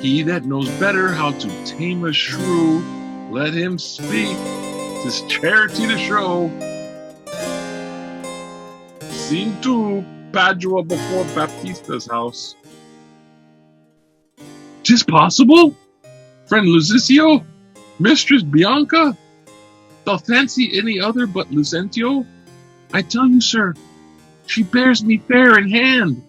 He that knows better how to tame a shrew, let him speak. 'Tis charity to show. Scene 2, Padua before Baptista's house. 'Tis possible? Friend Lucicio? Mistress Bianca? Thou fancy any other but Lucentio? I tell you, sir, she bears me fair in hand.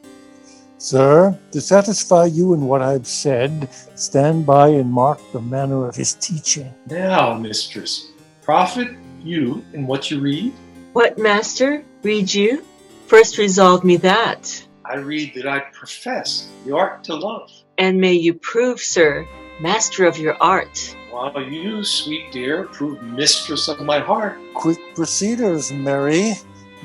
Sir, to satisfy you in what I've said, stand by and mark the manner of his teaching. Now, mistress, profit you in what you read? What, master, read you? First resolve me that. I read that I profess the art to love. And may you prove, sir, master of your art. While you, sweet dear, prove mistress of my heart. Quick proceeders, Mary.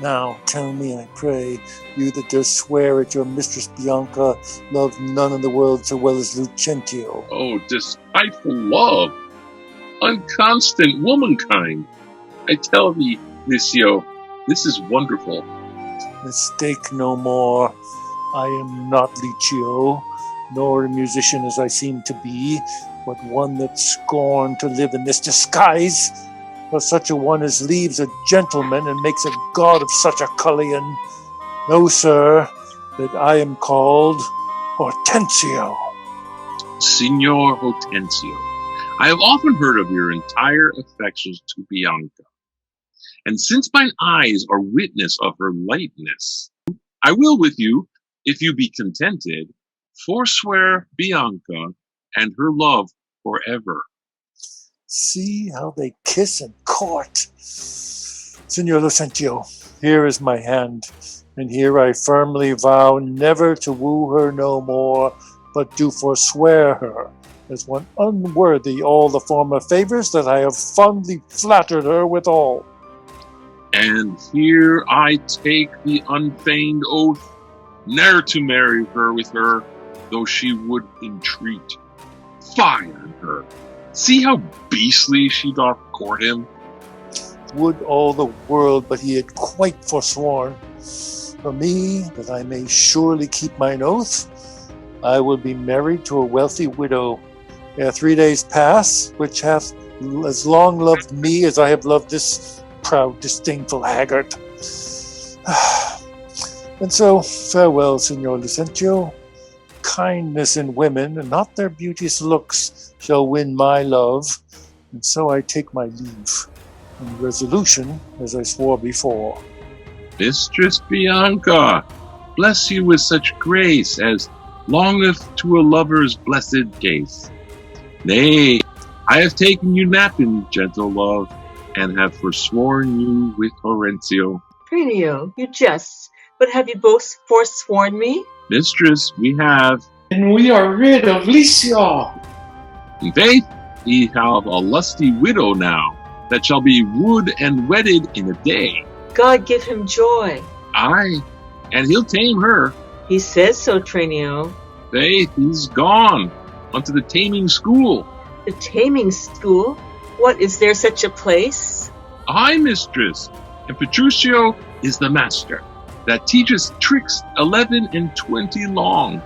Now tell me, I pray, you that dare swear at your mistress Bianca, love none in the world so well as Lucentio. Oh, despiteful love, unconstant womankind. I tell thee, Lucio, this is wonderful. Mistake no more. I am not Licio, nor a musician as I seem to be, but one that scorned to live in this disguise. For such a one as leaves a gentleman and makes a god of such a cullion. Know, sir, that I am called Hortensio. Signor Hortensio, I have often heard of your entire affections to Bianca, and since mine eyes are witness of her lightness, I will with you, if you be contented, forswear Bianca and her love forever. See how they kiss and court. Signor Lucentio, here is my hand, and here I firmly vow never to woo her no more, but to forswear her as one unworthy all the former favors that I have fondly flattered her withal. And here I take the unfeigned oath, ne'er to marry her with her, though she would entreat. Fie on her! See how beastly she doth court him. Would all the world but he had quite forsworn. For me, that I may surely keep mine oath, I will be married to a wealthy widow ere 3 days pass, which hath as long loved me as I have loved this proud, disdainful haggard. And so, farewell, Signor Lucentio. Kindness in women, and not their beauteous looks, shall win my love, and so I take my leave, in resolution as I swore before. Mistress Bianca, bless you with such grace as longeth to a lover's blessed case. Nay, I have taken you napping, gentle love, and have forsworn you with Hortensio. Petruchio, you jest, but have you both forsworn me? Mistress, we have. And we are rid of Licio. In faith, we have a lusty widow now, that shall be wooed and wedded in a day. God give him joy. Aye, and he'll tame her. He says so, Petruchio. Faith, he's gone unto the taming school. The taming school? What, is there such a place? Aye, mistress, and Petruchio is the master that teaches tricks 11 and 20 long,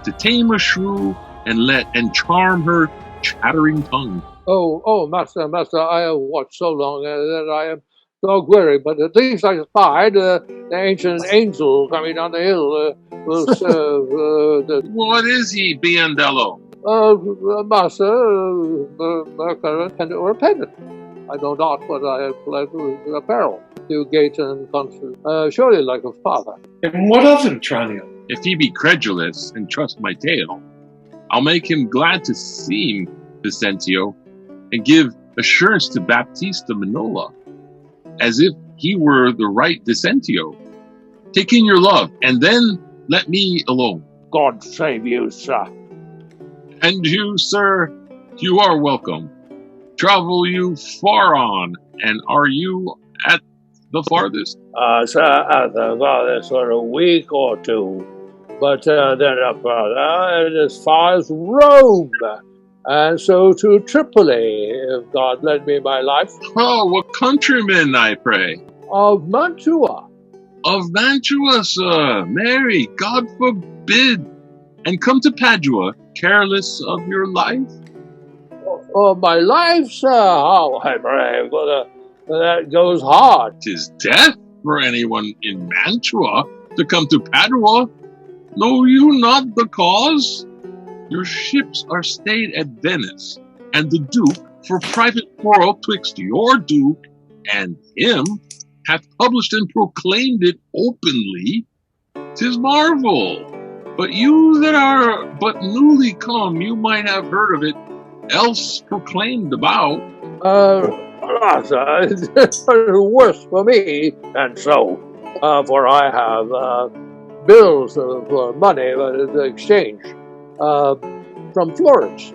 to tame a shrew and charm her chattering tongue. Oh, master, I have watched so long that I am so weary, but at least I spied the ancient angel coming down the hill will serve What is he, Biandello? master, a current pendant or a pendant. I know not what I have fled with apparel, to gait and conscience, surely like a father. And what of him, Tranio? If he be credulous and trust my tale, I'll make him glad to see Vicentio, and give assurance to Baptista Manola, as if he were the right Vicentio. Take in your love, and then let me alone. God save you, sir. And you, sir, you are welcome. Travel you far on, and are you at the farthest? Sir, at the farthest for a week or two. but then up further, and as far as Rome, and so to Tripoli, if God lend me my life. Oh, what countryman, I pray? Of Mantua. Of Mantua, sir. Marry, God forbid. And come to Padua, careless of your life? Of my life, sir? How I pray, but that goes hard. 'Tis death for anyone in Mantua to come to Padua. Know you not the cause? Your ships are stayed at Venice, and the Duke, for private quarrel twixt your Duke and him, hath published and proclaimed it openly. 'Tis marvel. But you that are but newly come, you might have heard of it, else proclaimed about. Sir, it's worse for me, and so, for I have bills for money exchange from Florence,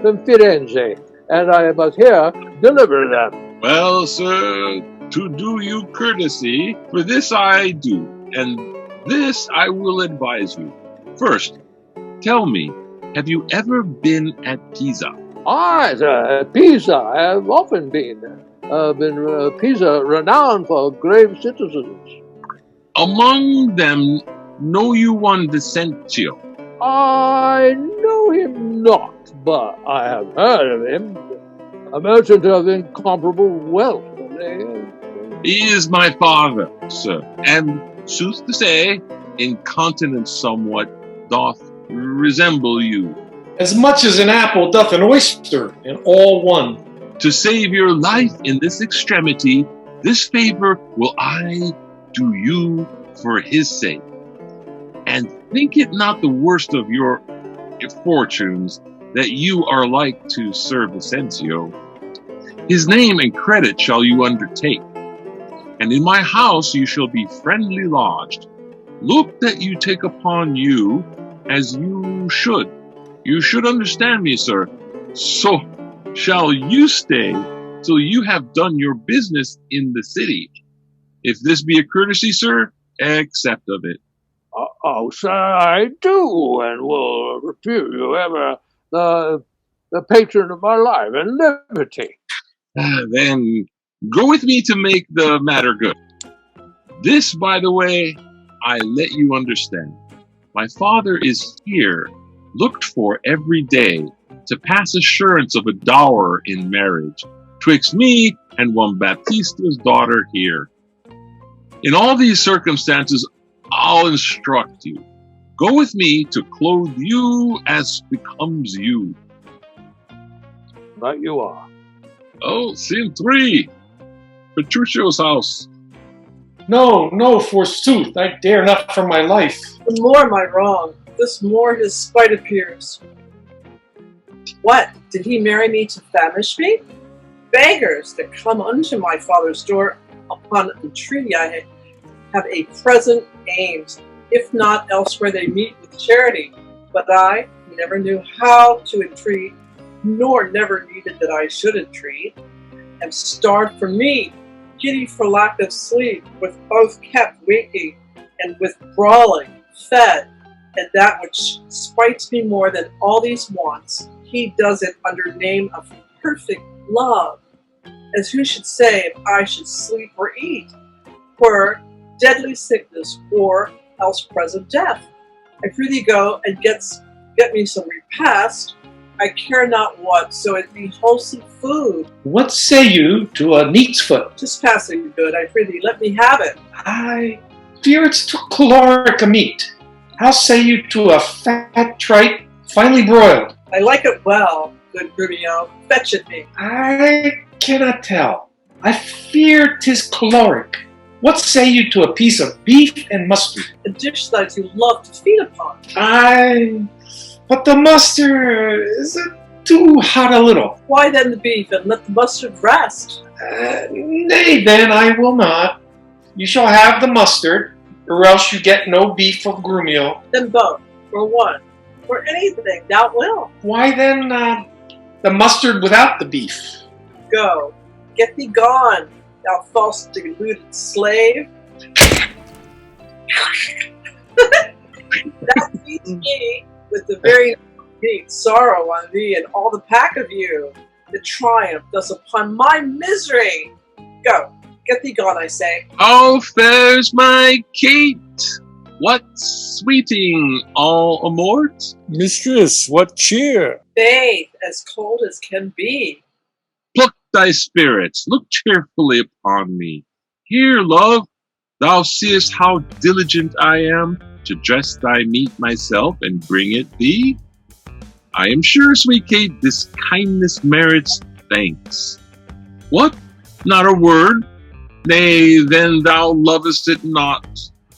from Firenze, and I must here deliver them. Well, sir, to do you courtesy, for this I do, and this I will advise you. First, tell me, have you ever been at Pisa? Sir, Pisa, I have often been. Pisa renowned for grave citizens. Among them, know you one Vicentio? I know him not, but I have heard of him. A merchant of incomparable wealth. He is my father, sir, and, sooth to say, in countenance somewhat doth resemble you. As much as an apple doth an oyster, and all one. To save your life in this extremity, this favor will I do you for his sake. And think it not the worst of your fortunes that you are like to Sir Vicentio. His name and credit shall you undertake, and in my house you shall be friendly lodged. Look that you take upon you as you should. You should understand me, sir. So shall you stay till you have done your business in the city. If this be a courtesy, sir, accept of it. Oh, sir, I do, and will repute you ever the patron of my life and liberty. Then go with me to make the matter good. This, by the way, I let you understand. My father is here, looked for every day, to pass assurance of a dower in marriage, twixt me and one Baptista's daughter here. In all these circumstances, I'll instruct you. Go with me to clothe you as becomes you. Right you are. Oh, scene 3. Petruchio's house. No, forsooth, I dare not for my life. The more my wrong, this more his spite appears. What, did he marry me to famish me? Beggars that come unto my father's door upon entreaty I have a present aims, if not elsewhere they meet with charity. But I never knew how to entreat, nor never needed that I should entreat. Am starved for meat, giddy for lack of sleep, with both kept waking, and with brawling, fed, and that which spites me more than all these wants, he does it under name of perfect love, as who should say if I should sleep or eat, for deadly sickness or else present death. I prithee go and get me some repast, I care not what, so it be wholesome food. What say you to a neat's foot? Just passing good, I prithee, let me have it. I fear it's too caloric a meat. How say you to a fat tripe, finely broiled? I like it well, good Grumio, fetch it me. I cannot tell. I fear 'tis caloric. What say you to a piece of beef and mustard? A dish that you love to feed upon. But the mustard is too hot a little. Why then the beef, and let the mustard rest? Nay, then I will not. You shall have the mustard, or else you get no beef of Grumio. Then both, or one, or anything thou wilt. Why then the mustard without the beef? Go, get thee gone, thou false deluded slave. That beats me with the very deep sorrow on thee and all the pack of you. The triumph thus upon my misery. Go, get thee gone, I say. How fares my Kate? What sweeting all amort? Mistress, what cheer? Bathe as cold as can be. Pluck thy spirits, look cheerfully upon me. Here, love, thou seest how diligent I am to dress thy meat myself and bring it thee. I am sure, sweet Kate, this kindness merits thanks. What? Not a word? Nay, then thou lovest it not,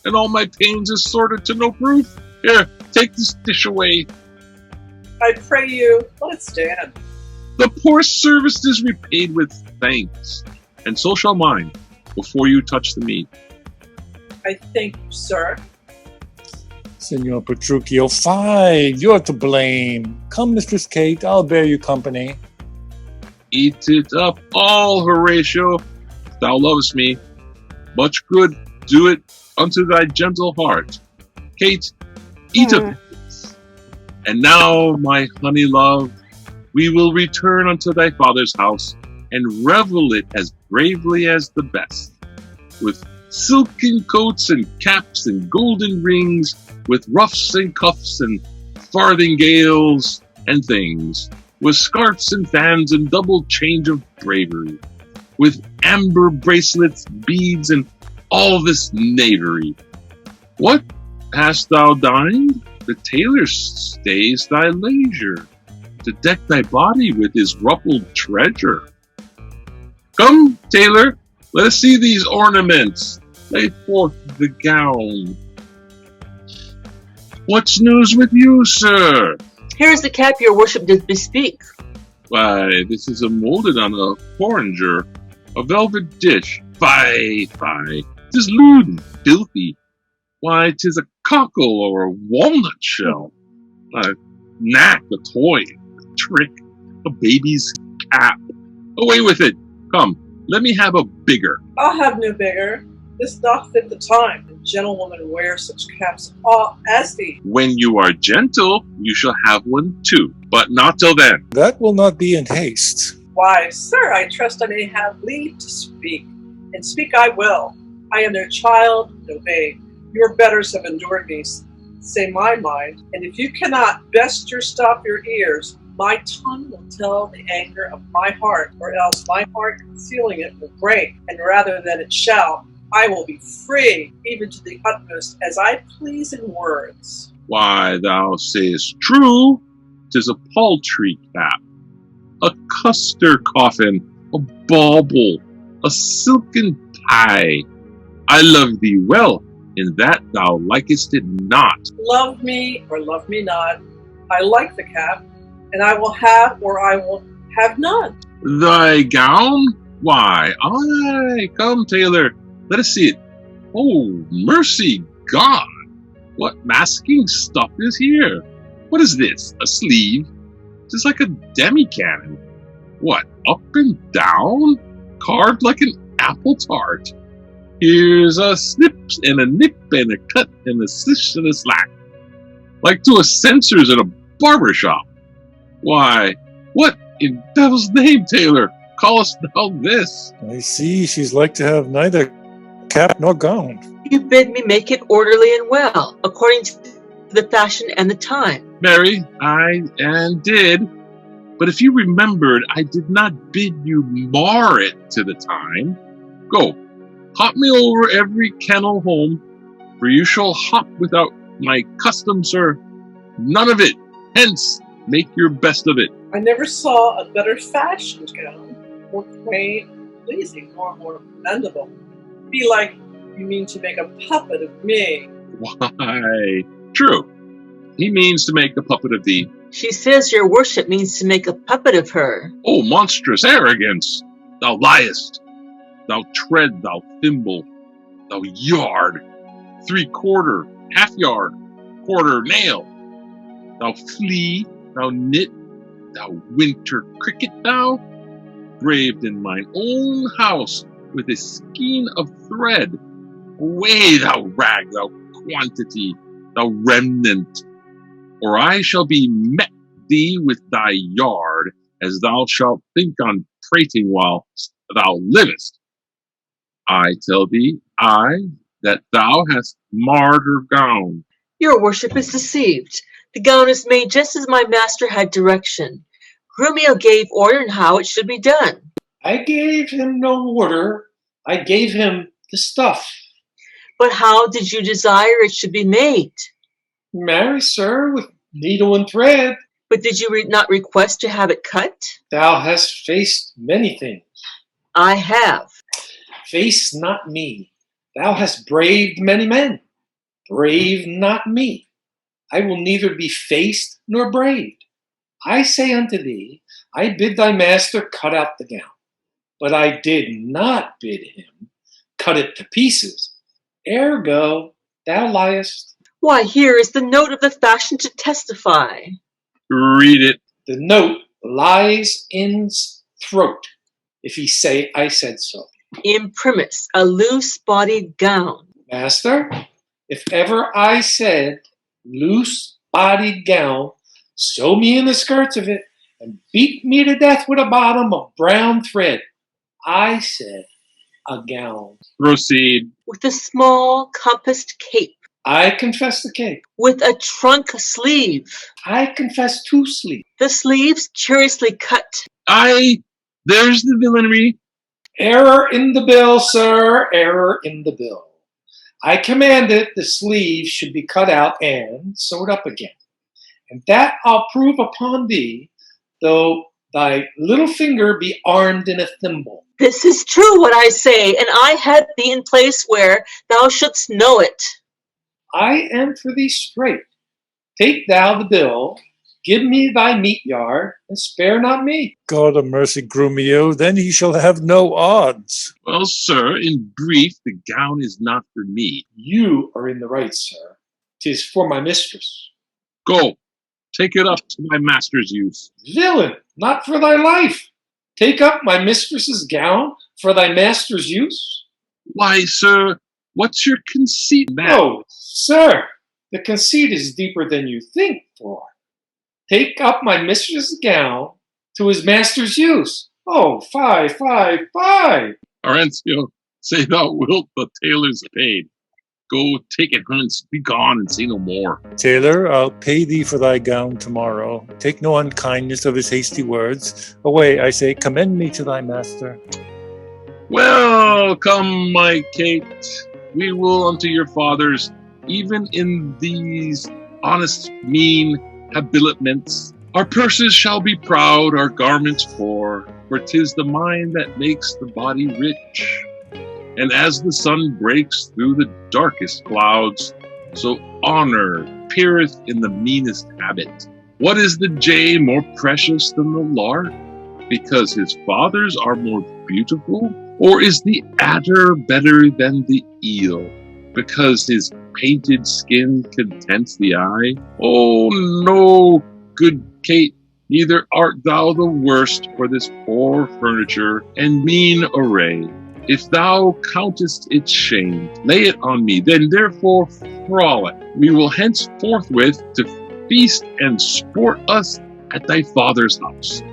and all my pains is sorted to no proof. Here, take this dish away. I pray you, let it stand. The poor service is repaid with thanks, and so shall mine, before you touch the meat. I thank you, sir. Signor Petruchio, fine, you're to blame. Come, Mistress Kate, I'll bear you company. Eat it up all, Horatio, if thou lovest me. Much good do it unto thy gentle heart. Kate, eat of it. And now, my honey love, we will return unto thy father's house and revel it as bravely as the best, with silken coats and caps and golden rings, with ruffs and cuffs and farthingales and things, with scarfs and fans and double change of bravery, with amber bracelets, beads, and all this knavery. What, hast thou dined? The tailor stays thy leisure, to deck thy body with his ruffled treasure. Come, tailor, let us see these ornaments. Lay forth the gown. What's news with you, sir? Here's the cap your worship did bespeak. Why, this is a molded on a porringer, a velvet dish. Fie, fie, 'tis lewd and filthy. Why, 'tis a cockle or a walnut shell, a knack, a toy, a trick, a baby's cap. Away with it. Come, let me have a bigger. I'll have no bigger. This doth fit the time. The gentlewoman wear such caps all as thee. When you are gentle, you shall have one too, but not till then. That will not be in haste. Why, sir, I trust I may have leave to speak, and speak I will. I am no child, no babe. Your betters have endured me, say my mind, and if you cannot best stop your ears, my tongue will tell the anger of my heart, or else my heart concealing it will break, and rather than it shall, I will be free, even to the utmost, as I please in words. Why, thou sayest true. 'Tis a paltry cap, a custer coffin, a bauble, a silken tie. I love thee well, in that thou likest it not. Love me or love me not, I like the cap, and I will have or I will have none. Thy gown? Why, aye, come, tailor, let us see it. Oh, mercy God! What masking stuff is here? What is this? A sleeve? It's like a demi-cannon. What, up and down? Carved like an apple tart. Here's a snip and a nip and a cut and a slish and a slack. Like to a censor's in a barber shop. Why, what in devil's name, tailor, callest thou this? I see she's like to have neither cap nor gown. You bid me make it orderly and well, according to the fashion and the time. Mary, I and did. But if you remembered, I did not bid you mar it to the time. Go, hop me over every kennel home, for you shall hop without my custom, sir. None of it. Hence, make your best of it. I never saw a better fashioned gown, more quaint, pleasing, or more commendable. Be like you mean to make a puppet of me. Why, true. He means to make a puppet of thee. She says your worship means to make a puppet of her. Oh, monstrous arrogance! Thou liest! Thou tread, thou thimble, thou yard, 3/4, half yard, quarter nail, thou flea, thou knit, thou winter cricket, thou, braved in mine own house with a skein of thread. Away, thou rag, thou quantity, thou remnant, or I shall be met thee with thy yard, as thou shalt think on prating whilst thou livest. I tell thee, that thou hast marred her gown. Your worship is deceived. The gown is made just as my master had direction. Grumio gave order on how it should be done. I gave him no order. I gave him the stuff. But how did you desire it should be made? Marry, sir, with needle and thread. But did you not request to have it cut? Thou hast faced many things. I have. Face not me. Thou hast braved many men. Brave not me. I will neither be faced nor braved. I say unto thee, I bid thy master cut out the gown, but I did not bid him cut it to pieces. Ergo, thou liest. Why, here is the note of the fashion to testify. Read it. The note lies in's throat, if he say I said so. Imprimis, a loose-bodied gown. Master, if ever I said loose-bodied gown, sew me in the skirts of it and beat me to death with a bottom of brown thread. I said a gown. Proceed. With a small compassed cape. I confess the cape. With a trunk sleeve. I confess two sleeves. The sleeves curiously cut. There's the villainy. Error in the bill, sir, error in the bill. I command it the sleeves should be cut out and sewed up again. And that I'll prove upon thee, though thy little finger be armed in a thimble. This is true what I say, and I had thee in place where thou shouldst know it. I am for thee straight. Take thou the bill, give me thy meat yard, and spare not me. God of mercy, Grumio, then he shall have no odds. Well, sir, in brief, the gown is not for me. You are in the right, sir. 'Tis for my mistress. Go, take it up to my master's use. Villain, not for thy life. Take up my mistress's gown for thy master's use? Why, sir, what's your conceit now? Oh, sir, the conceit is deeper than you think for. Take up my mistress's gown to his master's use. Oh, fie, fie, fie. Orencio, say thou wilt, the tailor's paid. Go, take it hence, be gone, and say no more. Tailor, I'll pay thee for thy gown tomorrow. Take no unkindness of his hasty words. Away, I say, commend me to thy master. Well, come, my Kate, we will unto your fathers, even in these honest, mean habiliments. Our purses shall be proud, our garments poor, for 'tis the mind that makes the body rich. And as the sun breaks through the darkest clouds, so honor peereth in the meanest habit. What is the jay more precious than the lark? Because his fathers are more beautiful? Or is the adder better than the eel? Because his painted skin contents the eye? Oh no, good Kate, neither art thou the worst for this poor furniture and mean array. If thou countest it shame, lay it on me, then therefore frolic. We will henceforthwith to feast and sport us at thy father's house.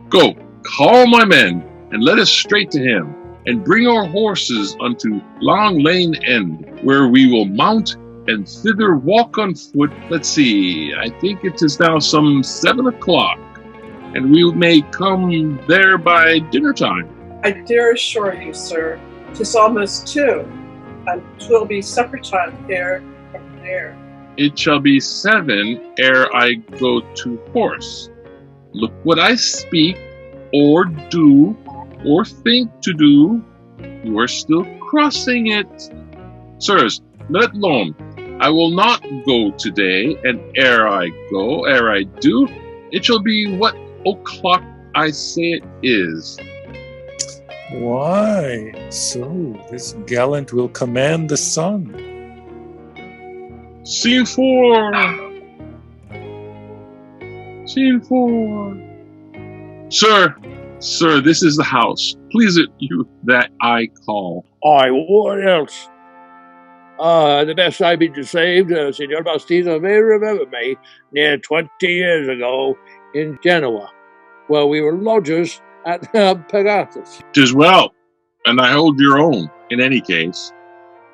Go, call my men, and let us straight to him, and bring our horses unto Long Lane End, where we will mount and thither walk on foot. Let's see, I think it is now some 7 o'clock, and we may come there by dinner time. I dare assure you, sir, 'tis almost 2, and 'twill be supper time ere from there. It shall be 7 ere I go to horse. Look what I speak, or do, or think to do. You are still crossing it. Sirs, let alone. I will not go today, and ere I do, it shall be what o'clock I say it is. Why, so this gallant will command the sun. Scene 4. Scene 4. Sir, this is the house. Please it you that I call. Aye, what else? The best I've been saved, Signor Bastizo may remember me near 20 years ago in Genoa, where we were lodgers at Pegasus. 'Tis well, and I hold your own, in any case,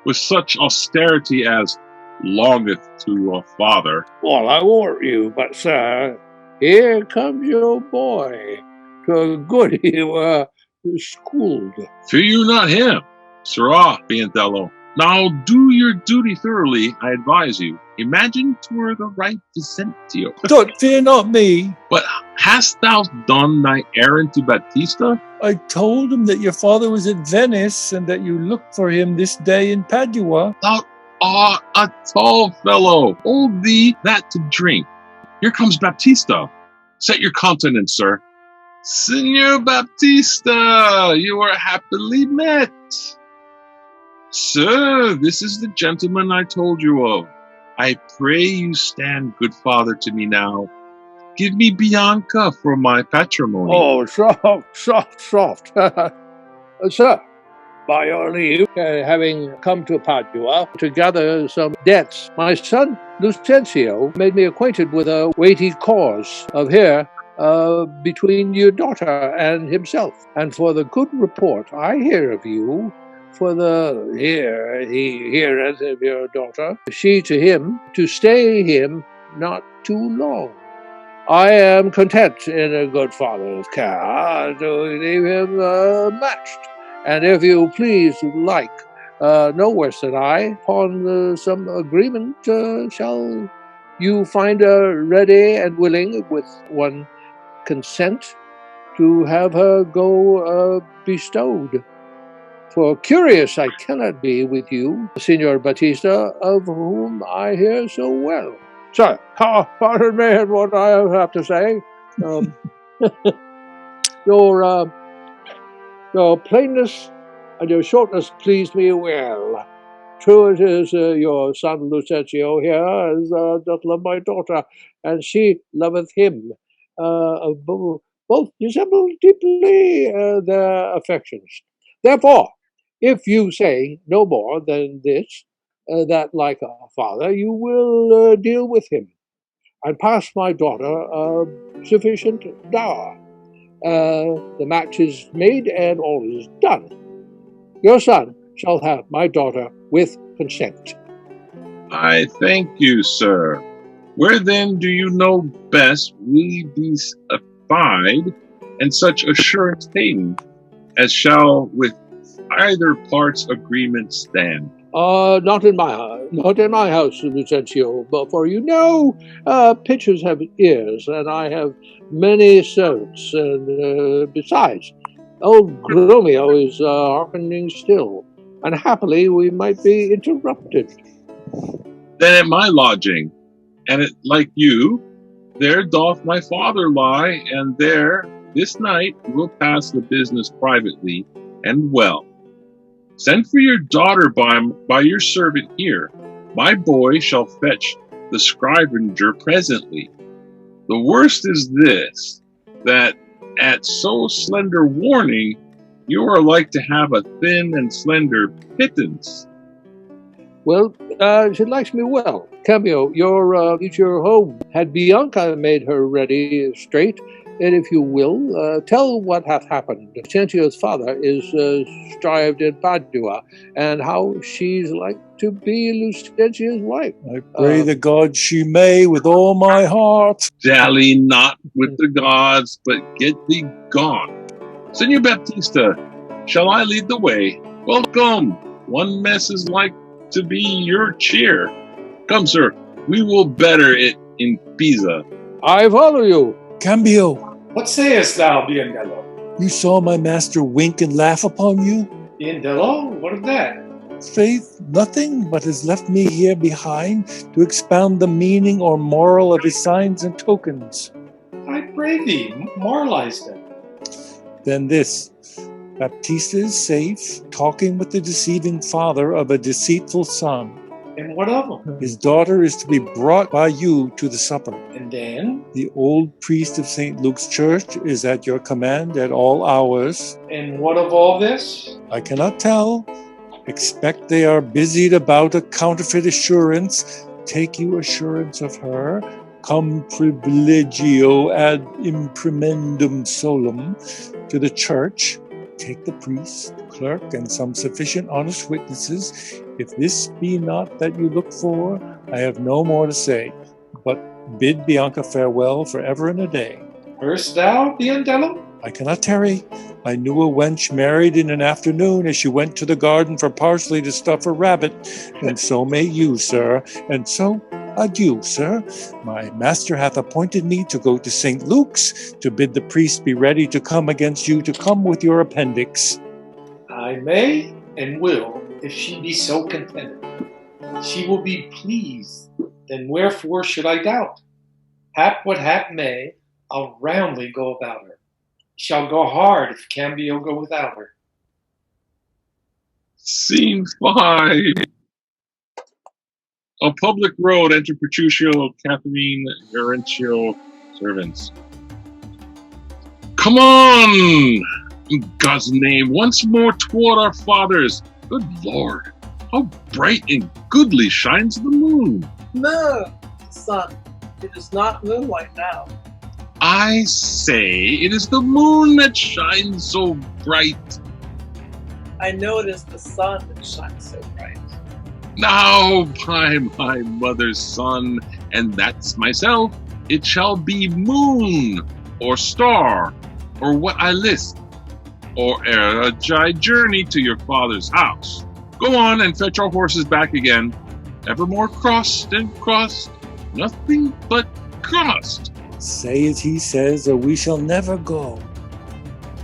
with such austerity as longeth to a father. Well, I warrant you, but, sir, here comes your boy. To good he were schooled. Fear you not him, Sirrah Piantello. Now do your duty thoroughly, I advise you. Imagine 'twere the right Vicentio. Don't fear not me. But hast thou done thy errand to Battista? I told him that your father was at Venice and that you looked for him this day in Padua. Thou art a tall fellow. Hold thee that to drink. Here comes Baptista. Set your countenance, sir. Signor Baptista, you are happily met. Sir, this is the gentleman I told you of. I pray you stand good father to me now. Give me Bianca for my patrimony. Oh, soft. Sir, by your leave, having come to Padua to gather some debts, my son Lucentio made me acquainted with a weighty cause of here between your daughter and himself. And for the good report I hear of you, for the he heareth of your daughter, she to him, to stay him not too long. I am content in a good father's care to leave him matched, and if you please like, no worse than I, upon some agreement shall you find her ready and willing, with one consent, to have her go bestowed. For curious I cannot be with you, Signor Battista, of whom I hear so well. Sir, pardon me and what I have to say. Your plainness and your shortness pleased me well. True it is, your son Lucentio here doth love my daughter, and she loveth him. Both resemble deeply their affections. Therefore, if you say no more than this, that like a father you will deal with him, and pass my daughter a sufficient dower. The match is made and all is done. Your son shall have my daughter with consent. I thank you, sir. Where then do you know best we be abide, and such assurance taken, as shall with either part's agreement stand? Not in my house, Lucentio, but for you know, pitchers have ears, and I have many servants, and besides, old Romeo is hearkening still, and happily we might be interrupted. Then at my lodging, and like you, there doth my father lie, and there this night we'll pass the business privately and well. Send for your daughter by your servant here. My boy shall fetch the scrivener presently. The worst is this, that at so slender warning, you are like to have a thin and slender pittance. Well, she likes me well. Cambio, your home. Had Bianca made her ready straight, and if you will, tell what hath happened. Lucentio's father is strived in Padua, and how she's like to be Lucentio's wife. I pray the gods she may with all my heart. Dally not with the gods, but get thee gone. Signor Baptista, shall I lead the way? Welcome. One mess is like to be your cheer. Come, sir, we will better it in Pisa. I follow you. Cambio, What sayest thou, Biandello? you saw my master wink and laugh upon you? Biandello? What of that? Faith, nothing but has left me here behind to expound the meaning or moral of his signs and tokens. I pray thee, moralize them. Then this, Baptista is safe, talking with the deceiving father of a deceitful son. And what of them? His daughter is to be brought by you to the supper. And then? The old priest of St. Luke's church is at your command at all hours. And what of all this? I cannot tell, Expect they are busied about a counterfeit assurance. Take you assurance of her. Cum privilegio ad imprimendum solum to the church. Take the priest, the clerk, and some sufficient honest witnesses. If this be not that you look for, I have no more to say, but bid Bianca farewell for ever and a day. Hearst thou, Biondello? I cannot tarry. I knew a wench married in an afternoon as she went to the garden for parsley to stuff a rabbit, and so may you, sir, and so adieu, sir. My master hath appointed me to go to St. Luke's to bid the priest be ready to come against you to come with your appendix. I may and will, if she be so contented. She will be pleased, then wherefore should I doubt? Hap what hap may, I'll roundly go about her. Shall go hard if Cambio go without her. Scene 5. A public road. Enter Petruchio, Katharina, Laurencio, servants. Come on! In God's name, once more toward our fathers. Good Lord, how bright and goodly shines the moon. Moon, sun. It is not moonlight now. I say it is the moon that shines so bright. I know it is the sun that shines so bright. Now by my mother's son, and that's myself, it shall be moon, or star, or what I list, or ere I journey to your father's house. Go on and fetch our horses back again. Evermore crossed and crossed, nothing but crossed. Say as he says, or we shall never go.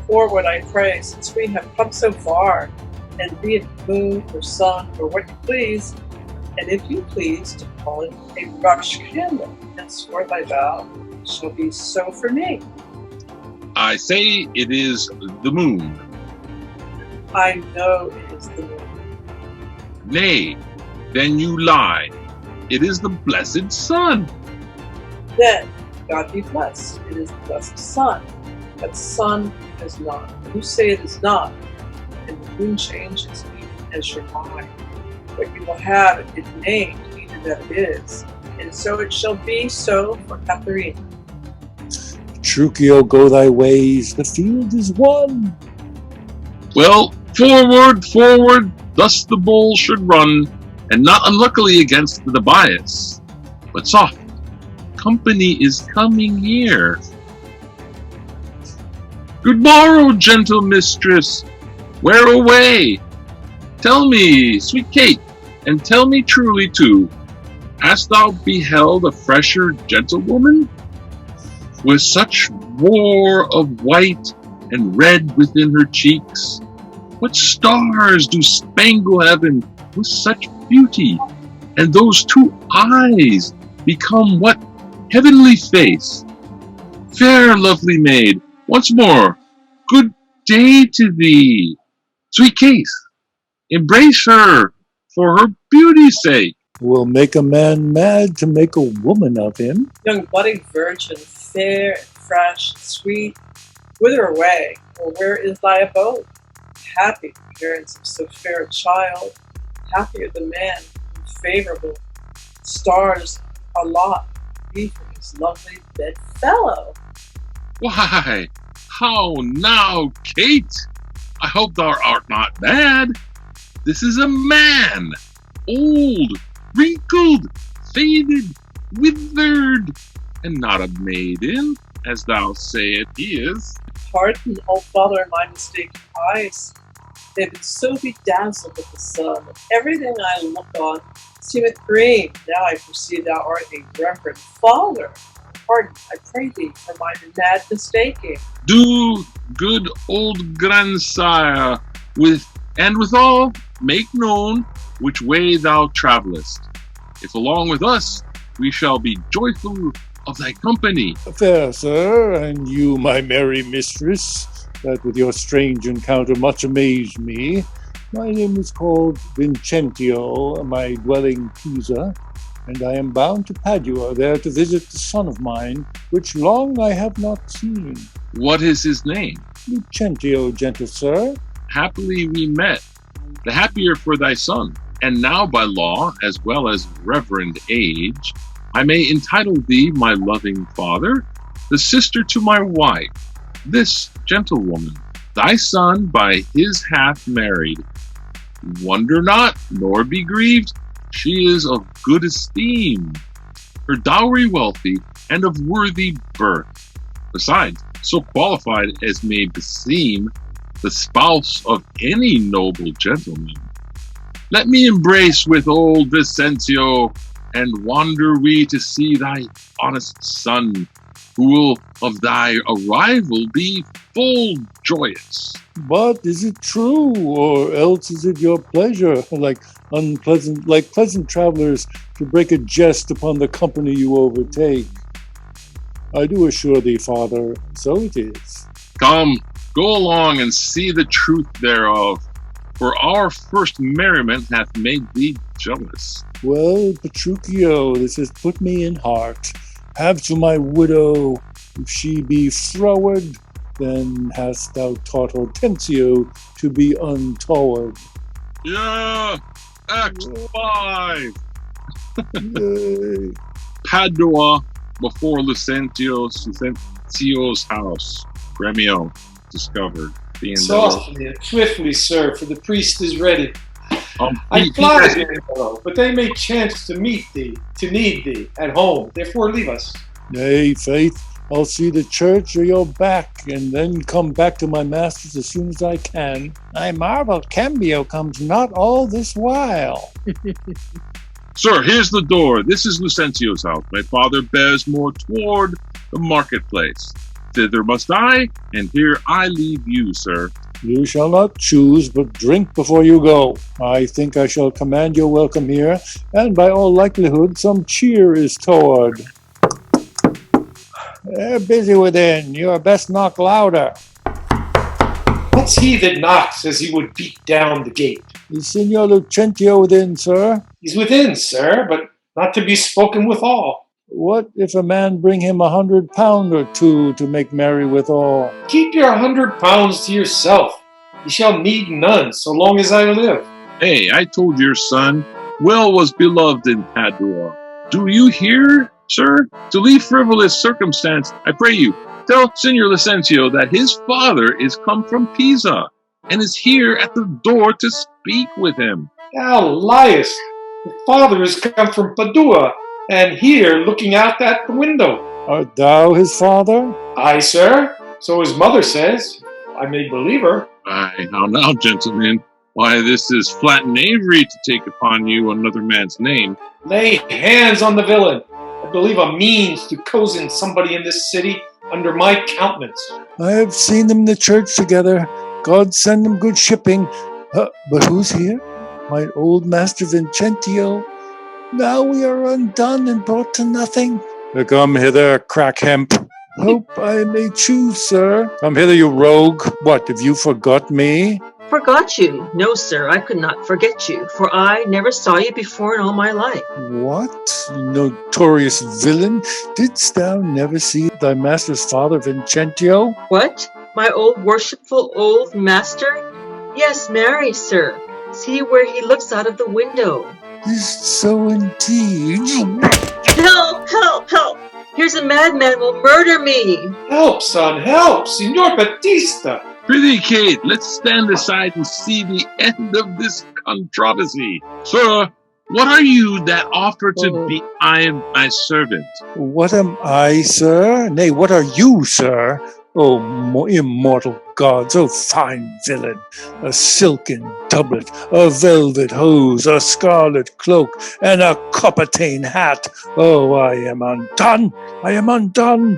Forward, I pray, since we have come so far, and be it moon or sun or what you please, and if you please to call it a rush candle, henceforth I vow, shall be so for me. I say it is the moon. I know it is the moon. Nay, then you lie. It is the blessed sun. Then, God be blessed, it is the blessed sun. But sun is not. You say it is not, and the moon changes even as your mind. But you will have it named even that it is, and so it shall be so for Katharina. Petruchio, go thy ways, the field is won. Well, forward, forward, thus the bull should run, and not unluckily against the bias. But soft, company is coming here. Good morrow, gentle mistress, where away? Tell me, sweet Kate, and tell me truly too, hast thou beheld a fresher gentlewoman? With such war of white and red within her cheeks, what stars do spangle heaven with such beauty, and those two eyes become what heavenly face? Fair lovely maid, once more, good day to thee. Sweet Kate, embrace her for her beauty's sake. Will make a man mad to make a woman of him. Young budding virgin, fair and fresh and sweet, whither away, or where is thy abode? Happy the parents of so fair a child, happier the man whom favorable stars allot be for his lovely bedfellow. Why, how now, Kate? I hope thou art not mad. This is a man, old, wrinkled, faded, withered, and not a maiden, as thou sayest he is. Pardon, old father, my mistaken eyes. They have been so bedazzled with the sun that everything I look on seemeth green. Now I perceive thou art a reverend father. Pardon, I pray thee, for my mad mistaking. Do, good old grandsire, withal make known which way thou travellest. If along with us, we shall be joyful of thy company. Fair sir, and you, my merry mistress, that with your strange encounter much amazed me. My name is called Vincentio, my dwelling Pisa, and I am bound to Padua, there to visit the son of mine, which long I have not seen. What is his name? Vincentio, gentle sir. Happily we met. the happier for thy son. And now by law, as well as reverend age, I may entitle thee my loving father, the sister to my wife, this gentlewoman, thy son by his hath married. Wonder not, nor be grieved, she is of good esteem, her dowry wealthy, and of worthy birth. Besides, so qualified as may beseem the spouse of any noble gentleman. Let me embrace with old Vicencio, and wander we to see thy honest son, who will of thy arrival be full joyous. But is it true, or else is it your pleasure, like pleasant travelers, to break a jest upon the company you overtake? I do assure thee, father, so it is. Come, go along and see the truth thereof, for our first merriment hath made thee jealous. Well, Petruchio, this has put me in heart. Have to my widow, if she be froward, then hast thou taught Hortensio to be untoward. Yeah, Act 5. Yay. Padua before Lucentio's house. Gremio discovered. Softly and swiftly, sir, for the priest is ready. I He fly has- thee, but they may chance to need thee at home. Therefore leave us. Nay, faith, I'll see the church or you're back, and then come back to my masters as soon as I can. I marvel Cambio comes not all this while. Sir, here's the door. This is Lucentio's house. My father bears more toward the marketplace. Thither must I, and here I leave you, sir. You shall not choose, but drink before you go. I think I shall command your welcome here, and by all likelihood some cheer is toward. They're busy within. You are best knock louder. What's he that knocks as he would beat down the gate? Is Signor Lucentio within, sir? He's within, sir, but not to be spoken withal. What if a man bring him £100 or two to make merry withal? Keep your £100 to yourself. You shall need none so long as I live. Hey, I told your son, well was beloved in Padua. Do you hear, sir? To leave frivolous circumstance, I pray you, tell Signor Lucentio that his father is come from Pisa, and is here at the door to speak with him. Thou liest. The father is come from Padua, and here looking out at the window. Art thou his father? Aye, sir. So his mother says. I may believe her. Aye, how now, gentlemen? Why, this is flat knavery to take upon you another man's name. Lay hands on the villain. I believe a means to cozen somebody in this city under my countenance. I have seen them in the church together. God send them good shipping. But who's here? My old master Vincentio. Now we are undone and brought to nothing. Come hither, crack hemp. Hope I may choose, sir. Come hither, you rogue. What, have you forgot me? Forgot you? No, sir, I could not forget you, for I never saw you before in all my life. What, notorious villain? Didst thou never see thy master's father Vincentio? What? My old worshipful old master? Yes, marry, sir. See where he looks out of the window. Is so indeed. Help! Help! Help! Here's a madman will murder me. Help, son, help! Signor Battista! Prithee, Kate, let's stand aside and see the end of this controversy. Sir, what are you that offer to be I am my servant? What am I, sir? Nay, what are you, sir? Oh, immortal gods, oh, fine villain, a silken doublet, a velvet hose, a scarlet cloak, and a coppertane hat. Oh, I am undone, I am undone.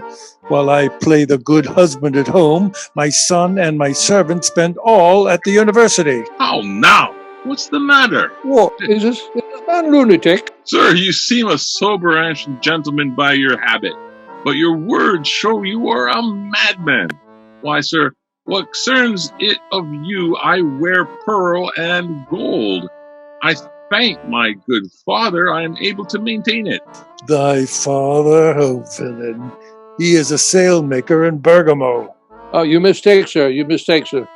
While I play the good husband at home, my son and my servant spend all at the university. How now? What's the matter? What? Is this man lunatic? Sir, you seem a sober ancient gentleman by your habit, but your words show you are a madman. Why, sir, what concerns it of you, I wear pearl and gold. I thank my good father I am able to maintain it. Thy father, oh villain, he is a sailmaker in Bergamo. Oh, you mistake, sir. You mistake, sir.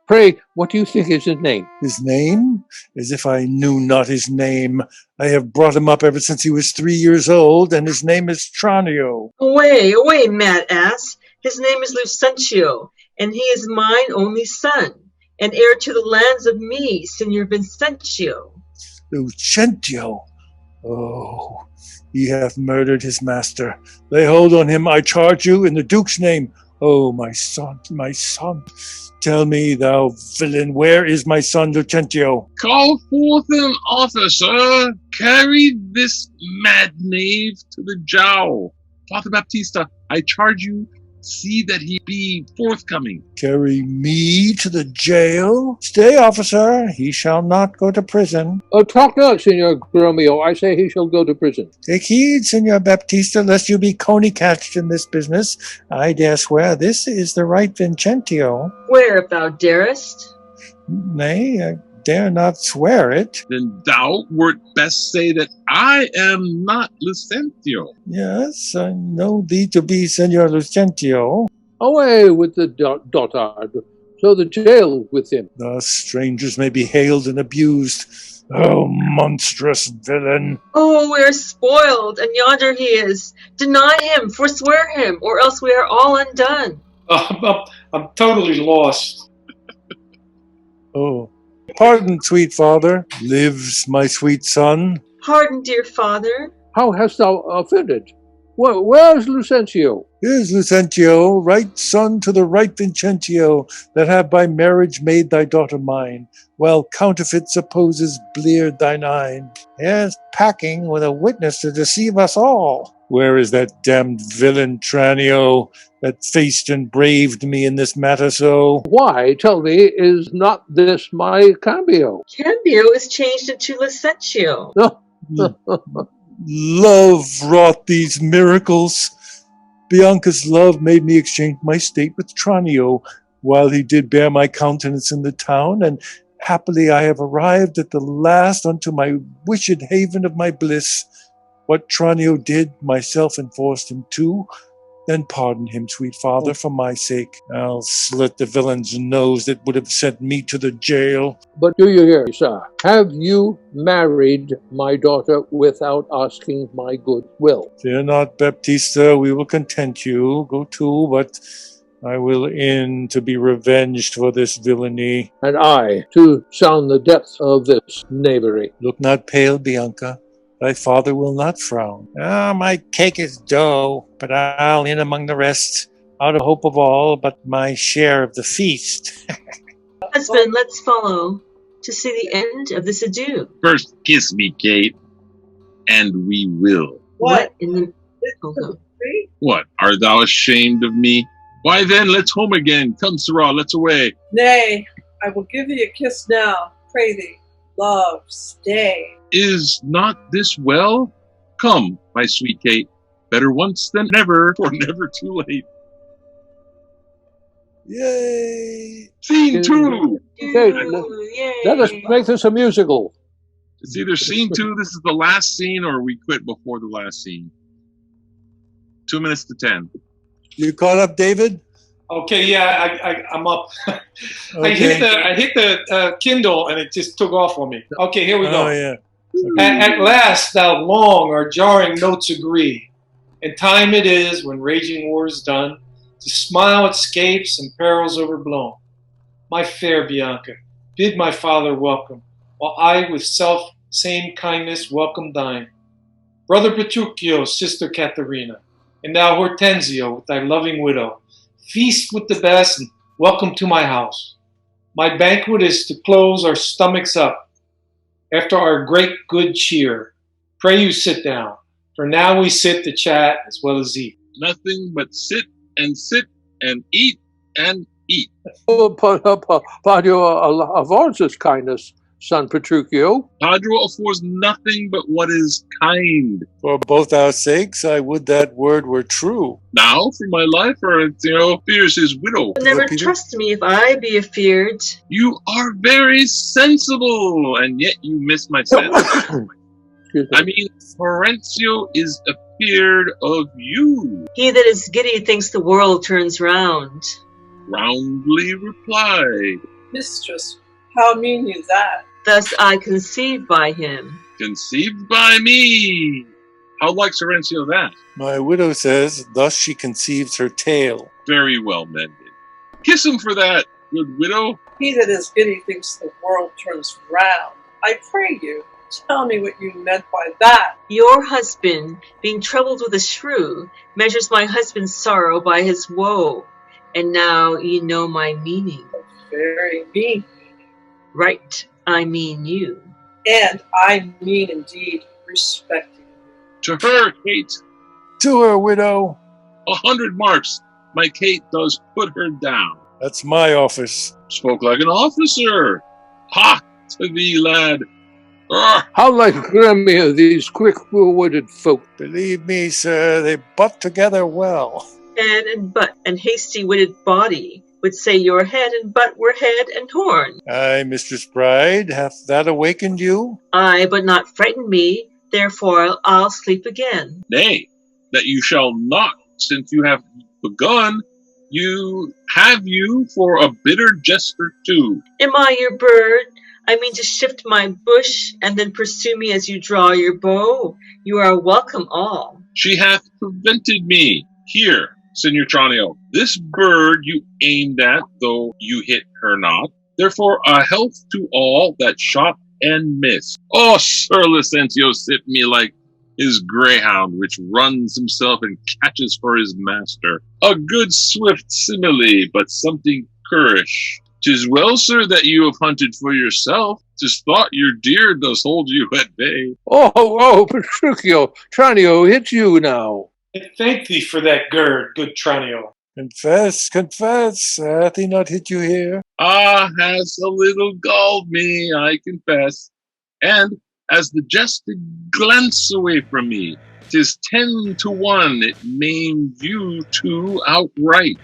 Pray, what do you think is his name? His name? As if I knew not his name. I have brought him up ever since he was 3 years old, and his name is Tranio. Away, mad ass. His name is Lucentio, and he is mine only son, and heir to the lands of me, Signor Vincentio. Lucentio. Oh, he hath murdered his master. Lay hold on him, I charge you, in the Duke's name. Oh, my son, my son. Tell me, thou villain, where is my son Lucentio? Call forth an officer. Carry this mad knave to the jowl. Father Baptista, I charge you, see that he be forthcoming. Carry me to the jail? Stay, officer. He shall not go to prison. Talk not, Signor Gromio. I say he shall go to prison. Take heed, Signor Baptista, lest you be coney-catched in this business. I dare swear this is the right Vincentio. Swear if thou darest. Nay, I dare not swear it. Then thou wert best say that I am not Lucentio. Yes, I know thee to be Signor Lucentio. Away with the dotard. So the jail with him. Thus strangers may be hailed and abused. Oh, monstrous villain. Oh, we are spoiled, and yonder he is. Deny him, forswear him, or else we are all undone. I'm totally lost. Oh, pardon, sweet father. Lives my sweet son? Pardon, dear father. How hast thou offended? Where is Lucentio? Here's Lucentio, right son to the right Vincentio, that have by marriage made thy daughter mine, while counterfeit supposes bleared thine eye. Here's packing with a witness to deceive us all. Where is that damned villain Tranio, that faced and braved me in this matter so? Why, tell me, is not this my cambio? Cambio is changed into Lucentio. Love wrought these miracles. Bianca's love made me exchange my state with Tranio, while he did bear my countenance in the town, and happily I have arrived at the last unto my wished haven of my bliss. What Tranio did, myself enforced him to. Then pardon him, sweet father, for my sake. I'll slit the villain's nose that would have sent me to the jail. But do you hear, sir? Have you married my daughter without asking my good will? Fear not, Baptista, we will content you. Go to, but I will in to be revenged for this villainy. And I, to sound the depth of this knavery. Look not pale, Bianca. Thy father will not frown. My cake is dough, but I'll in among the rest, out of hope of all but my share of the feast. Husband, let's follow to see the end of this ado. First kiss me, Kate, and we will. What? In the What, art thou ashamed of me? Why then, let's home again. Come, Sirrah, let's away. Nay, I will give thee a kiss now. Pray thee, love, stay. Is not this well? Come, my sweet Kate, better once than never, for never too late. Yay! Scene 2! Okay, let us make this a musical. It's either scene 2, this is the last scene, or we quit before the last scene. 2 minutes to 10. You caught up, David? Okay, yeah, I'm up. Okay. I hit the Kindle and it just took off on me. Okay, here we go. Oh, yeah. At last, thou long or jarring notes agree, and time it is, when raging war is done, to smile at scapes and perils overblown. My fair Bianca, bid my father welcome, while I with self-same kindness welcome thine. Brother Petruchio, sister Katharina, and thou Hortensio, with thy loving widow, feast with the best, and welcome to my house. My banquet is to close our stomachs up, after our great good cheer. Pray you sit down, for now we sit to chat as well as eat. Nothing but sit and eat and eat. Oh, Padre Alfonso's kindness, son Petruchio. Padre affords nothing but what is kind. For both our sakes, I would that word were true. Now, for my life, or fears his widow. Never trust me if I be afeard. You are very sensible, and yet you miss my sense. I mean, Florencio is afeard of you. He that is giddy thinks the world turns round. roundly replied, Mistress, how mean you that? Thus I conceived by him. Conceived by me. How likes Horatio that? My widow says, thus she conceives her tale. Very well mended. Kiss him for that, good widow. He that is giddy thinks the world turns round. I pray you, tell me what you meant by that. Your husband, being troubled with a shrew, measures my husband's sorrow by his woe. And now ye know my meaning. Very mean. Right, I mean you. And I mean indeed respecting you. To her, Kate, To her, widow. 100 marks. My Kate does put her down. That's my office. Spoke like an officer. Ha! To thee, lad. Arr! How like Grimmy are these quick-witted folk? Believe me, sir, they butt together well. Head and butt and hasty-witted body would say your head and butt were head and horn. Aye, Mistress Bride, hath that awakened you? Aye, but not frightened me, therefore I'll sleep again. Nay, that you shall not, since you have begun, you for a bitter jester too. Am I your bird? I mean to shift my bush, and then pursue me as you draw your bow. You are welcome all. She hath prevented me. Here, Signor Tranio, this bird you aimed at, though you hit her not. Therefore, a health to all that shot and missed. Oh, Sir Licentio sipped me like his greyhound, which runs himself and catches for his master. A good swift simile, but something currish. 'Tis well, sir, that you have hunted for yourself. 'Tis thought your deer does hold you at bay. Oh, Petruchio, Tranio hits you now. I thank thee for that gird, good Tranio. Confess, hath he not hit you here? Ah, has a little galled me, I confess. And as the jest did glance away from me, 'tis 10 to 1 it maimed you two outright.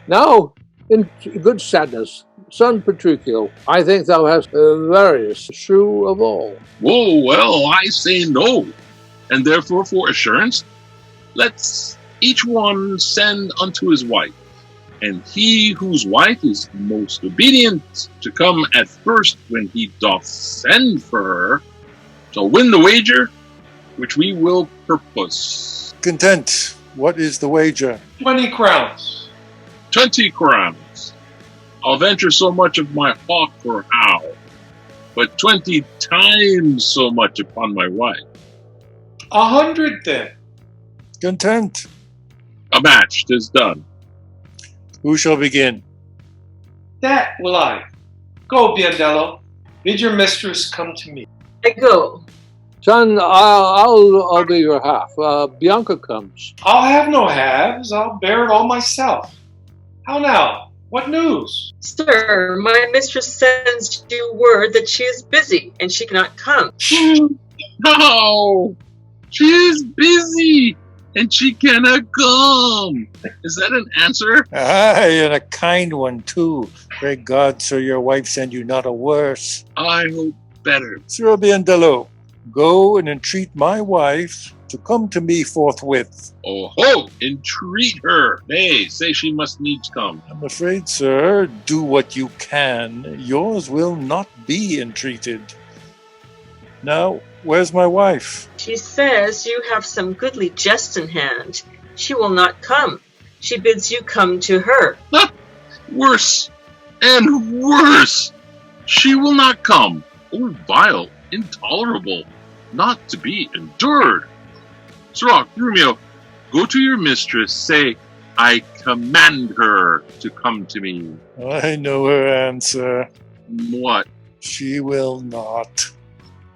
Now, in good sadness, son Petruchio, I think thou hast the veriest shrew of all. Whoa, well, I say no. And therefore, for assurance, let's each one send unto his wife, and he whose wife is most obedient to come at first when he doth send for her, shall win the wager, which we will purpose. Content. What is the wager? 20 crowns. 20 crowns. I'll venture so much of my hawk or owl, but 20 times so much upon my wife. 100 then. Content. A match, 'tis done. Who shall begin? That will I. Go, Biondello. Bid your mistress come to me. I go. Son, I'll be your half. Bianca comes. I'll have no halves. I'll bear it all myself. How now? What news? Sir, my mistress sends you word that she is busy and she cannot come. No! She is busy, and she cannot come. Is that an answer? Aye, and a kind one, too. Pray God, sir, your wife send you not a worse. I hope better. Sir Biandello, go and entreat my wife to come to me forthwith. Oh ho! Entreat her. Nay, say she must needs come. I'm afraid, sir, do what you can. Yours will not be entreated. Now, where's my wife? She says you have some goodly jest in hand. She will not come. She bids you come to her. Worse and worse. She will not come. Oh, vile, intolerable, not to be endured. Sirrah, Romeo, go to your mistress, say, I command her to come to me. I know her answer. What? She will not.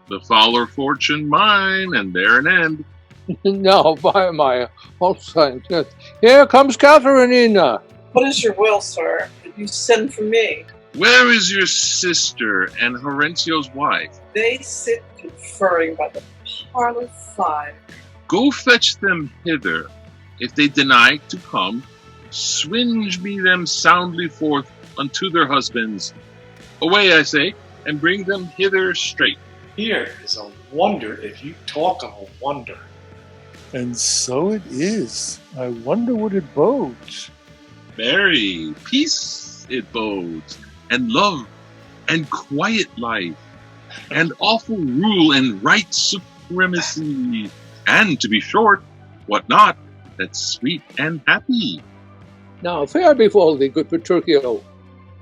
The fouler fortune mine, and there an end. No, by my whole saints. Here comes Katharina. What is your will, sir, that you send for me? Where is your sister and Horatio's wife? They sit conferring by the parlor fire. Go fetch them hither. If they deny to come, swinge me them soundly forth unto their husbands. Away, I say, and bring them hither straight. Here is a wonder if you talk of a wonder. And so it is. I wonder what it bodes. Marry, peace it bodes, and love, and quiet life, and awful rule and right supremacy, and to be short, what not, that's sweet and happy. Now, fair befall thee, good Petruchio.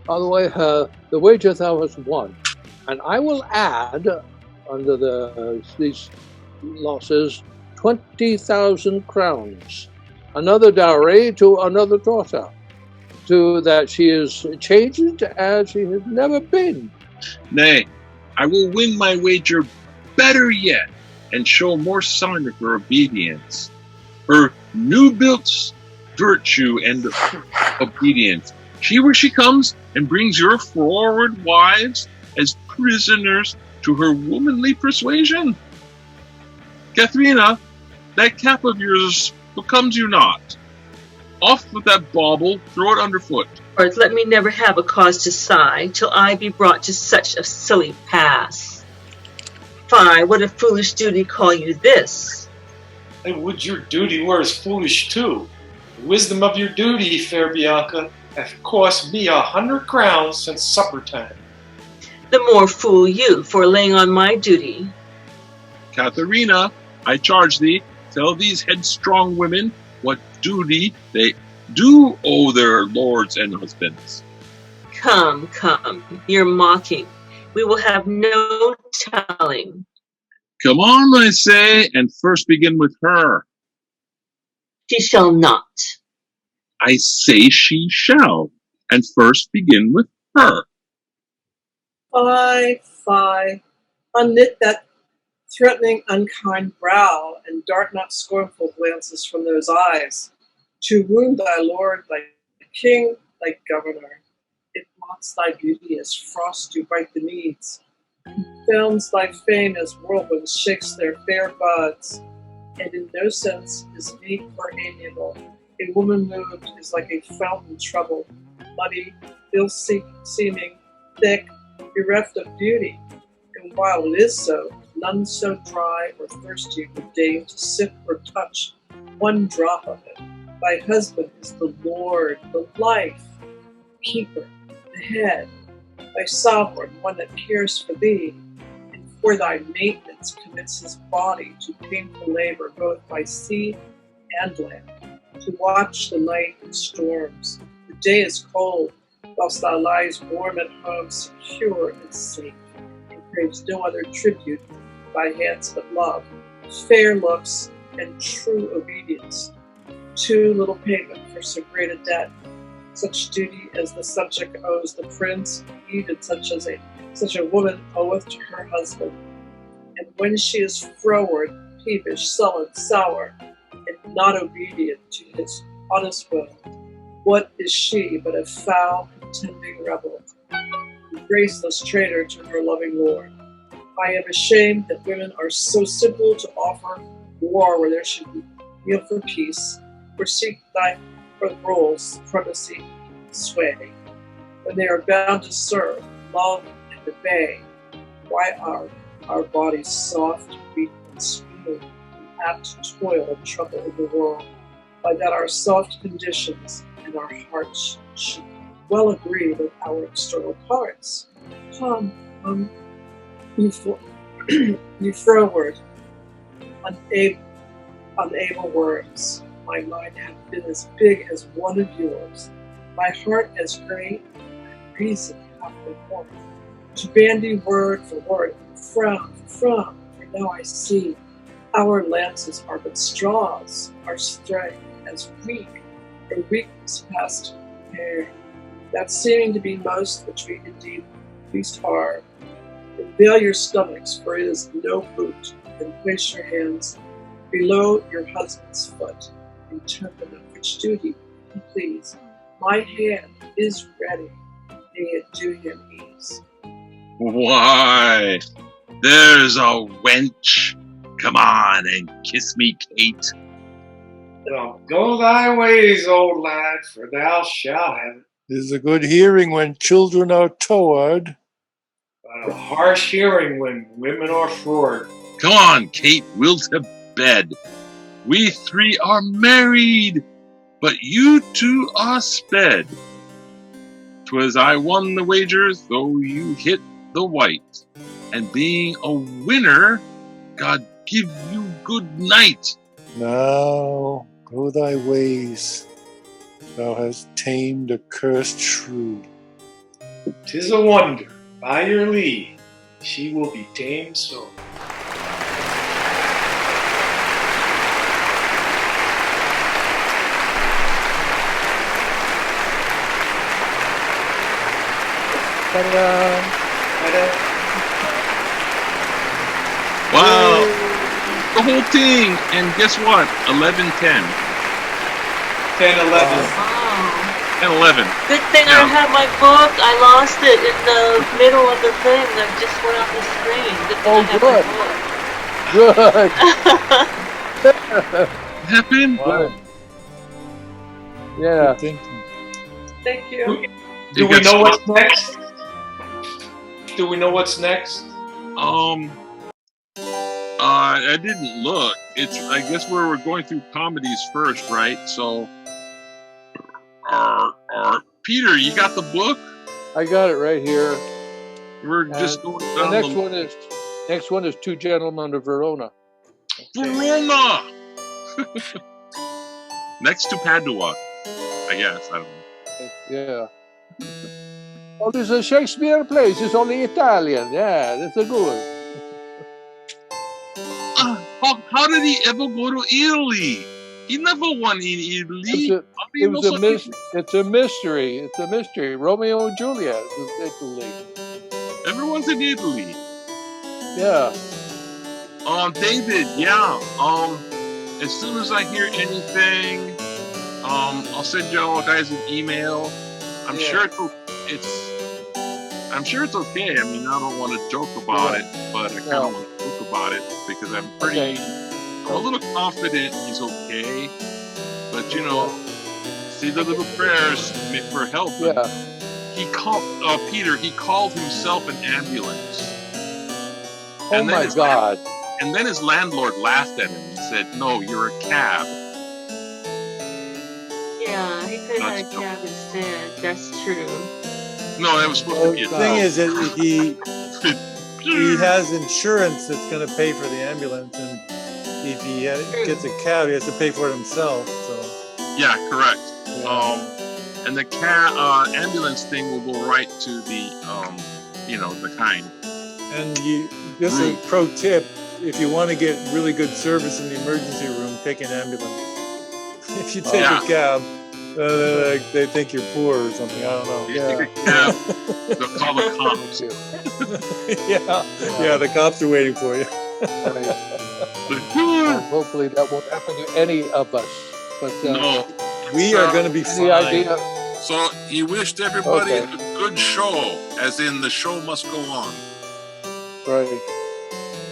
By the way, the wager thou hast won, and I will add, under these losses, 20,000 crowns, another dowry to another daughter, to that she is changed as she has never been. Nay, I will win my wager better yet, and show more sign of her obedience, her new-built virtue and obedience. See where she comes and brings your forward wives as prisoners to her womanly persuasion. Katharina, that cap of yours becomes you not. Off with that bauble, throw it underfoot. Lord, let me never have a cause to sigh, till I be brought to such a silly pass. Fie, what a foolish duty call you this? And would your duty were as foolish too. The wisdom of your duty, fair Bianca, hath cost me 100 crowns since supper time. The more fool you for laying on my duty. Katharina, I charge thee, tell these headstrong women what duty they do owe their lords and husbands. Come, come, you're mocking. We will have no telling. Come on, I say, and first begin with her. She shall not. I say she shall, and first begin with her. Fie, fie, unknit that threatening, unkind brow, and dart not scornful glances from those eyes, to wound thy lord, thy king, thy governor. It mocks thy beauty as frost do bite the meads, confounds thy fame as whirlwinds shakes their fair buds, and in no sense is meek or amiable. A woman moved is like a fountain troubled, muddy, ill-seeming, thick, bereft of beauty, and while it is so, none so dry or thirsty would deign to sip or touch one drop of it. Thy husband is the Lord, the life, keeper, the head, thy sovereign, one that cares for thee, and for thy maintenance commits his body to painful labor both by sea and land, to watch the night in storms. The day is cold, whilst thou lies warm at home, secure and safe, and craves no other tribute thy hands but love, fair looks, and true obedience. Too little payment for so great a debt. Such duty as the subject owes the prince, even such a woman oweth to her husband. And when she is froward, peevish, sullen, sour, and not obedient to his honest will, what is she but a foul, contending rebel, a graceless traitor to her loving lord? I am ashamed that women are so simple to offer war where there should be kneel for peace, or seek for roles, supremacy, sway. When they are bound to serve, love, and obey, why are our bodies soft, weak, and smooth, and apt to toil and trouble in the world? By that our soft conditions and our hearts should well agree with our external parts. Come, you froward, unable words. My mind hath been as big as one of yours, my heart as great, and reason hath been one. To bandy word for word, frown for frown, for now I see our lances are but straws, our strength as weak, or weakness past repair. That seeming to be most which we indeed least are. Veil your stomachs, for it is no boot, and place your hands below your husband's foot, in token of which duty you please. My hand is ready, may it do him ease. Why, there's a wench. Come on and kiss me, Kate. Well, go thy ways, old lad, for thou shalt have it. 'Tis a good hearing when children are toward. But a harsh hearing when women are froward. Come on, Kate, we'll to bed. We three are married. but you two are sped. 'Twas I won the wagers, though you hit the white. And being a winner, God give you good night. Now go thy ways. Thou hast tamed a cursed shrew. 'Tis a wonder, by your leave, she will be tamed so. Wow. The whole thing. And guess what? 11-10. 10-11. Wow. 10-11. Good thing I have my book. I lost it in the middle of the thing that just went off the screen. Good thing I have my book. Good. What happened? Wow. Yeah. Good thinking. Thank you. Do we know what's next? Do we know what's next? I didn't look. It's I guess we're going through comedies first, right? So, Peter, you got the book? I got it right here. We're just going down The next one is Two Gentlemen of Verona. Verona. Next to Padua, I guess. I don't know. Yeah. Oh, this is a Shakespeare place. It's only Italian. Yeah, that's a good one. How did he ever go to Italy? He never won in Italy. It's a mystery. It's a mystery. Romeo and Juliet is Italy. Everyone's in Italy. Yeah. David, yeah. As soon as I hear anything, I'll send y'all guys an email. I'm sure it's okay. I mean, I don't want to joke about it, but I kind of want to joke about it because I'm a little confident he's okay. But see the little prayers for help. Yeah. He called Peter. He called himself an ambulance. Oh my God! And then his landlord laughed at him and said, "No, you're a cab." Yeah, he could have had a cab instead. That's true. No, that was supposed to be a The thing is that he has insurance that's going to pay for the ambulance, and if he gets a cab, he has to pay for it himself. So yeah, correct. Yeah. And the ambulance thing will go right to the the kind. And just a pro tip: if you want to get really good service in the emergency room, take an ambulance. If you take a cab, they think you're poor or something. I don't know. They'll call the cops. Yeah, the cops are waiting for you. Hopefully that won't happen to any of us. But no, we are going to be fine. Idea? So he wished everybody a good show, as in the show must go on. Right.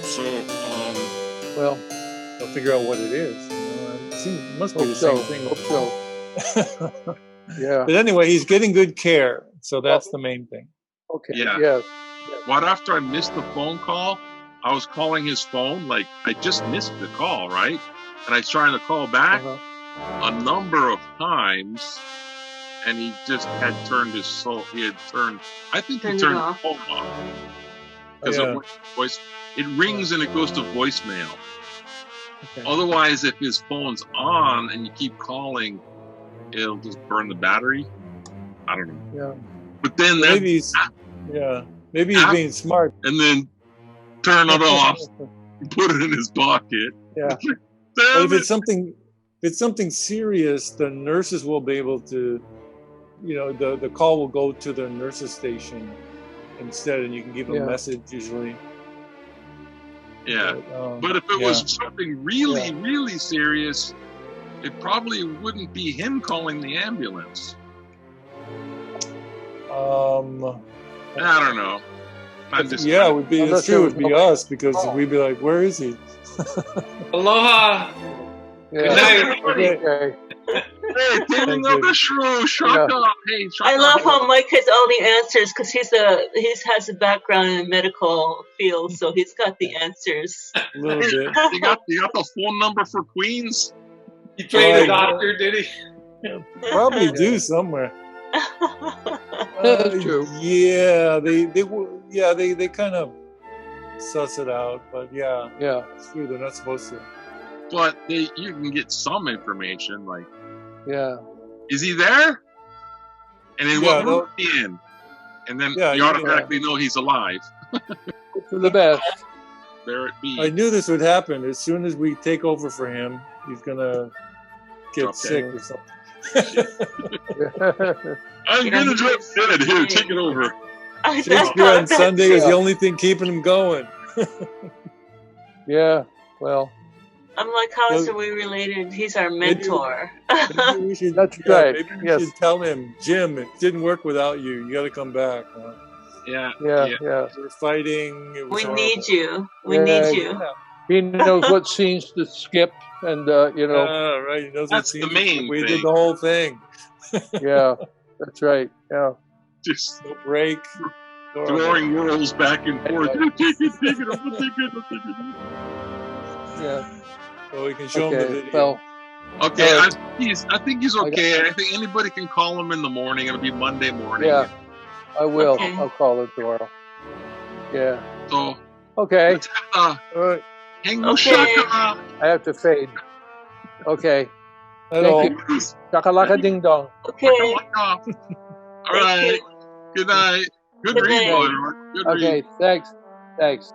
So, well, they'll figure out what it is. It must be the same thing. Hope so. Yeah. But anyway, he's getting good care, so that's the main thing. Okay. Yeah. Yes. What after I missed the phone call, I was calling his phone. Like I just missed the call, right? And I was trying to call back a number of times, and he just had turned his soul. He had turned. I think he turned the phone off because of voice. It rings and it goes to voicemail. Okay. Otherwise, if his phone's on and you keep calling, it'll just burn the battery. I don't know. Yeah. But then maybe he's being smart. And then turn it off, put it in his pocket. Yeah. But if it's something serious, the nurses will be able to, the call will go to the nurses station instead, and you can give a message usually. Yeah, but if it was something really, really serious, it probably wouldn't be him calling the ambulance. I don't know. It would be. It's true. It would be us because we'd be like, "Where is he?" Aloha. Good night, everybody. Hey, taking up the Shrew. Shut up. Hey, I love how Mike has all the answers because he has a background in the medical field, so he's got the answers. A little bit. You got the phone number for Queens? He trained a doctor, did he? Probably do somewhere. That's true. Yeah, they kind of suss it out, but yeah, it's true. They're not supposed to. But you can get some information, like, is he there? And then what room is he in? And then you automatically know he's alive. For the best. There it be. I knew this would happen. As soon as we take over for him, he's gonna get sick or something. I'm gonna drop dead. Here, take it over. Shakespeare on Sunday is the only thing keeping him going. Yeah, well. I'm like, how are we related? He's our mentor. Maybe we should, That's right. Maybe we should tell him, Jim, it didn't work without you. You got to come back. Huh? Yeah. We're fighting. We need you. We need you. He knows what scenes to skip, and right. He knows that's the main. We did the whole thing. Yeah, that's right. Yeah. Just no break. Throwing whirls back and forth. Take it. Yeah. So we can show him the video. Well, okay, I think he's okay. I think anybody can call him in the morning. It'll be Monday morning. Yeah, I will. Okay. I'll call it tomorrow. Yeah. So. Okay. All right. Hang the shaka. I have to fade. Okay. Thank you. Shakalaka ding dong. Okay. All right. Good night. Good read, everyone. Okay. Thanks.